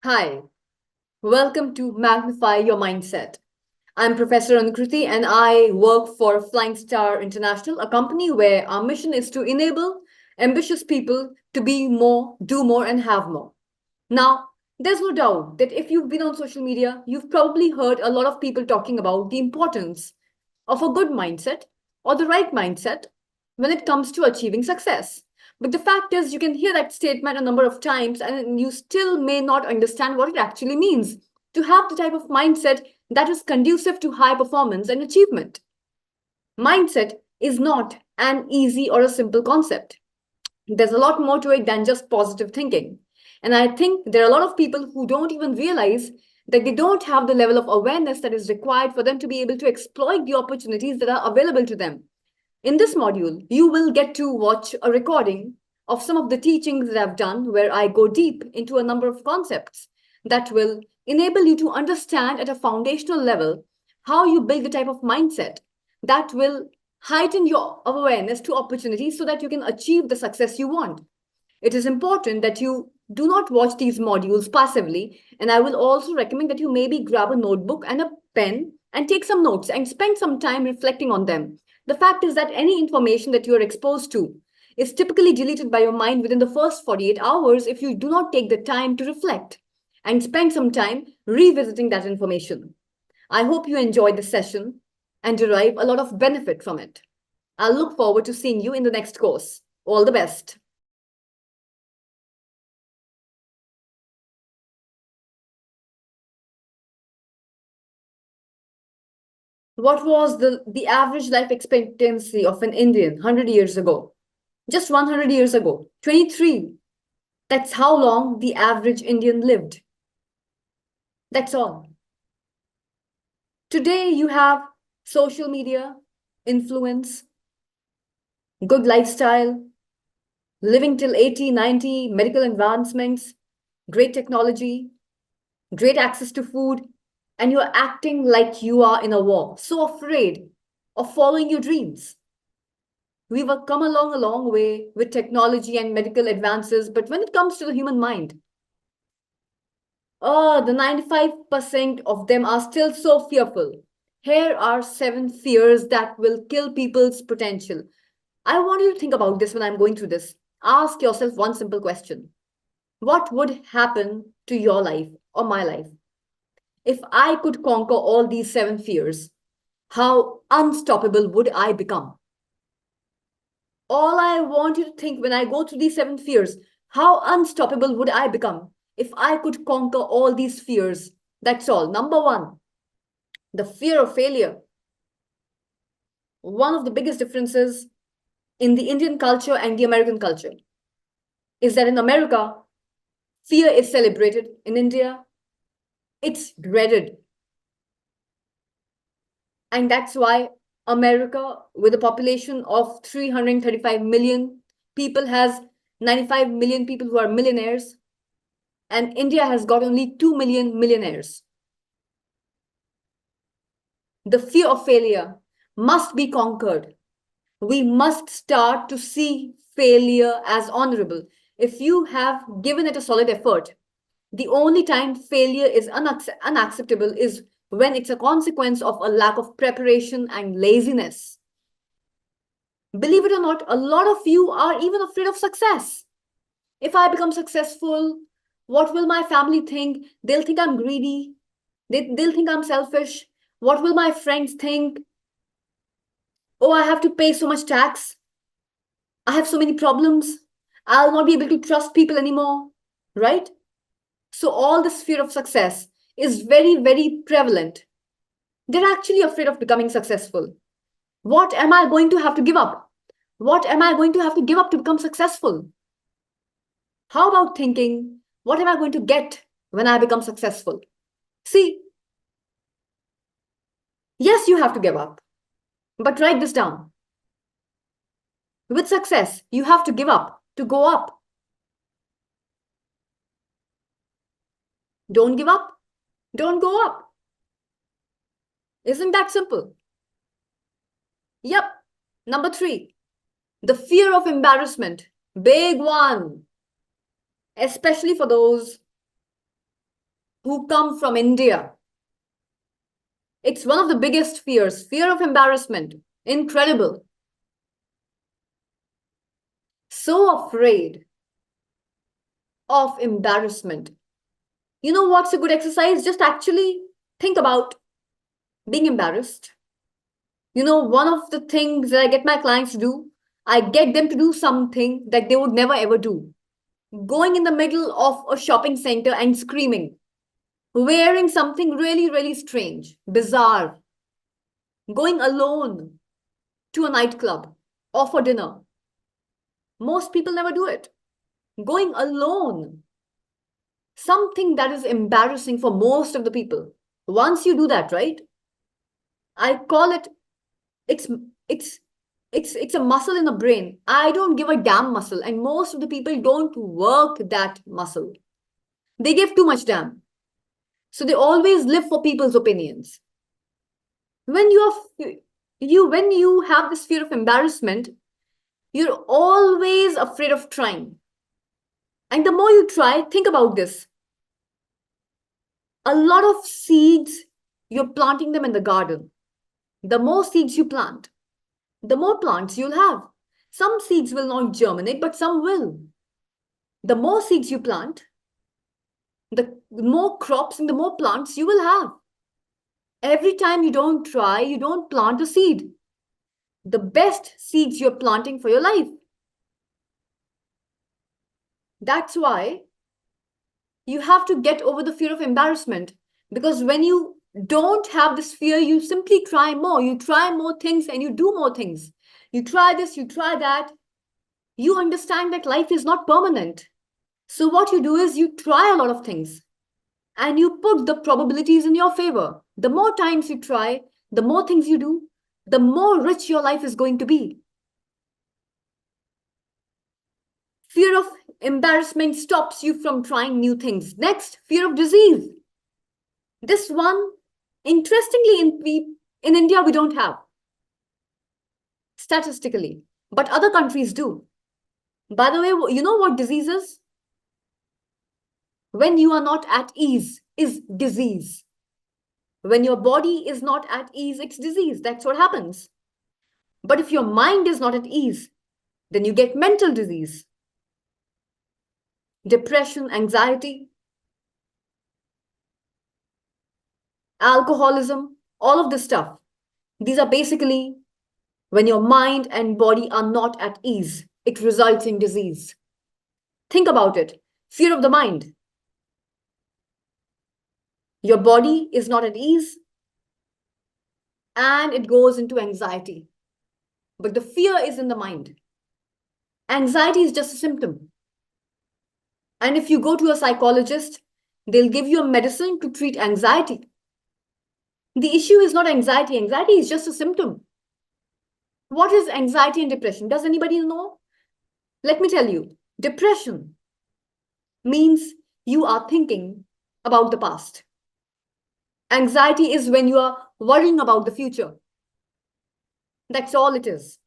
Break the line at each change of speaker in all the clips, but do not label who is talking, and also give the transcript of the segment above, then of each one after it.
Hi, welcome to Magnify Your Mindset. I'm Professor Anukriti and I work for Flying Star International, a company where our mission is to enable ambitious people to be more, do more, and have more. Now, there's no doubt that if you've been on social media, you've probably heard a lot of people talking about the importance of a good mindset or the right mindset when it comes to achieving success. But the fact is, you can hear that statement a number of times and you still may not understand what it actually means to have the type of mindset that is conducive to high performance and achievement. Mindset is not an easy or a simple concept. There's a lot more to it than just positive thinking. And I think there are a lot of people who don't even realize that they don't have the level of awareness that is required for them to be able to exploit the opportunities that are available to them. In this module, you will get to watch a recording of some of the teachings that I've done where I go deep into a number of concepts that will enable you to understand at a foundational level how you build the type of mindset that will heighten your awareness to opportunities so that you can achieve the success you want. It is important that you do not watch these modules passively, and I will also recommend that you maybe grab a notebook and a pen and take some notes and spend some time reflecting on them. The fact is that any information that you are exposed to is typically deleted by your mind within the first 48 hours if you do not take the time to reflect and spend some time revisiting that information. I hope you enjoyed the session and derive a lot of benefit from it. I'll look forward to seeing you in the next course. All the best. What was the average life expectancy of an Indian 100 years ago? Just 100 years ago, 23. That's how long the average Indian lived. That's all. Today, you have social media, influence, good lifestyle, living till 80, 90, medical advancements, great technology, great access to food, and you're acting like you are in a war, so afraid of following your dreams. We've come along a long way with technology and medical advances, but when it comes to the human mind, oh, the 95% of them are still so fearful. Here are 7 fears that will kill people's potential. I want you to think about this when I'm going through this. Ask yourself one simple question. What would happen to your life or my life if I could conquer all these 7 fears? How unstoppable would I become? All I want you to think when I go through these 7 fears, how unstoppable would I become if I could conquer all these fears? That's all. Number one, the fear of failure. One of the biggest differences in the Indian culture and the American culture is that in America, fear is celebrated. In India, it's dreaded. And that's why America, with a population of 335 million people, has 95 million people who are millionaires, and India has got only 2 million millionaires. The fear of failure must be conquered. We must start to see failure as honorable. If you have given it a solid effort, the only time failure is unacceptable is when it's a consequence of a lack of preparation and laziness. Believe it or not, a lot of you are even afraid of success. If I become successful, what will my family think? They'll think I'm greedy. They'll think I'm selfish. What will my friends think? Oh, I have to pay so much tax. I have so many problems. I'll not be able to trust people anymore. Right? So, all this fear of success is very, very prevalent. They're actually afraid of becoming successful. What am I going to have to give up? What am I going to have to give up to become successful? How about thinking, what am I going to get when I become successful? See, yes, you have to give up, but write this down. With success, you have to give up to go up. Don't give up, don't go up. Isn't that simple? Yep. Number 3, the fear of embarrassment. Big one, especially for those who come from India. It's one of the biggest fears, fear of embarrassment. Incredible. So afraid of embarrassment. You know what's a good exercise? Just actually think about being embarrassed. You know, one of the things that I get my clients to do, I get them to do something that they would never ever do. Going in the middle of a shopping center and screaming, wearing something really, really strange, bizarre, going alone to a nightclub or for dinner. Most people never do it. Going alone, something that is embarrassing for most of the people. Once you do that, right? I call it, it's it's it's a muscle in the brain. I don't give a damn muscle, and most of the people don't work that muscle. They give too much damn. So they always live for people's opinions. When you have this fear of embarrassment, you're always afraid of trying. And the more you try, think about this. A lot of seeds, you're planting them in the garden. The more seeds you plant, the more plants you'll have. Some seeds will not germinate, but some will. The more seeds you plant, the more crops and the more plants you will have. Every time you don't try, you don't plant a seed. The best seeds you're planting for your life. That's why you have to get over the fear of embarrassment. Because when you don't have this fear, you simply try more. You try more things and you do more things. You try this, you try that. You understand that life is not permanent. So what you do is you try a lot of things and you put the probabilities in your favor. The more times you try, the more things you do, the more rich your life is going to be. Fear of embarrassment stops you from trying new things. Next, fear of disease. This one, interestingly, in India, we don't have statistically, but other countries do. By the way, you know what disease is? When you are not at ease is disease. When your body is not at ease, it's disease. That's what happens. But if your mind is not at ease, then you get mental disease. Depression, anxiety, alcoholism, all of this stuff. These are basically when your mind and body are not at ease. It results in disease. Think about it. Fear of the mind. Your body is not at ease and it goes into anxiety. But the fear is in the mind. Anxiety is just a symptom. And if you go to a psychologist, they'll give you a medicine to treat anxiety. The issue is not anxiety. Anxiety is just a symptom. What is anxiety and depression? Does anybody know? Let me tell you. Depression means you are thinking about the past. Anxiety is when you are worrying about the future. That's all it is.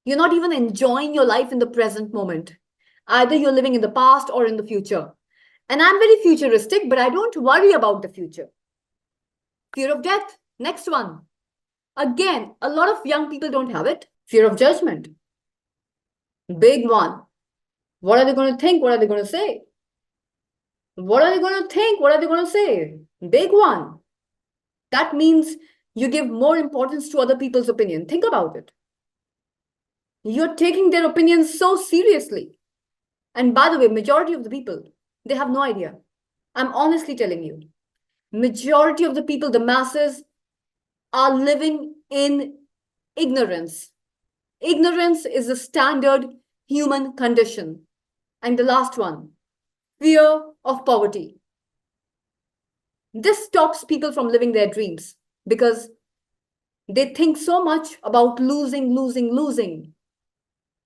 You're not even enjoying your life in the present moment. Either you're living in the past or in the future. And I'm very futuristic, but I don't worry about the future. Fear of death. Next one. Again, a lot of young people don't have it. Fear of judgment. Big one. What are they going to think? What are they going to say? What are they going to think? What are they going to say? Big one. That means you give more importance to other people's opinion. Think about it. You're taking their opinions so seriously. And by the way, majority of the people, they have no idea. I'm honestly telling you. Majority of the people, the masses, are living in ignorance. Ignorance is a standard human condition. And the last one, fear of poverty. This stops people from living their dreams because they think so much about losing, losing, losing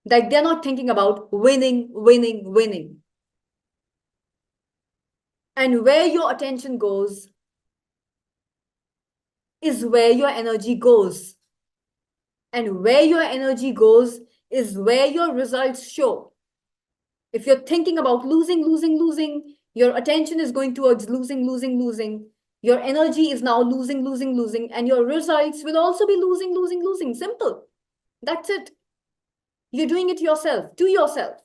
that they're not thinking about winning, winning, winning. And where your attention goes is where your energy goes. And where your energy goes is where your results show. If you're thinking about losing, losing, losing, Your attention is going towards losing, losing, losing. Your energy is now losing, losing, losing. And your results will also be losing, losing, losing. Simple. That's it. You're doing it yourself, to yourself.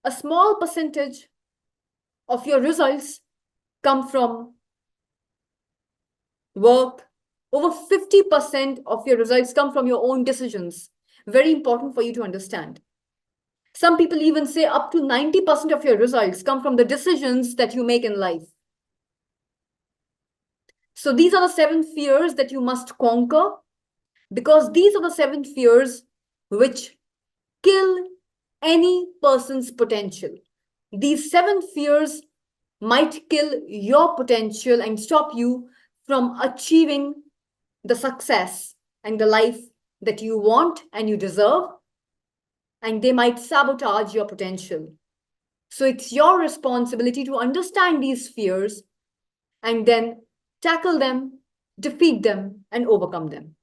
A small percentage of your results come from work. Over 50% of your results come from your own decisions. Very important for you to understand. Some people even say up to 90% of your results come from the decisions that you make in life. So these are the 7 fears that you must conquer, because these are the 7 fears which kill any person's potential. These 7 fears might kill your potential and stop you from achieving the success and the life that you want and you deserve, and they might sabotage your potential. So it's your responsibility to understand these fears and then tackle them, defeat them, and overcome them.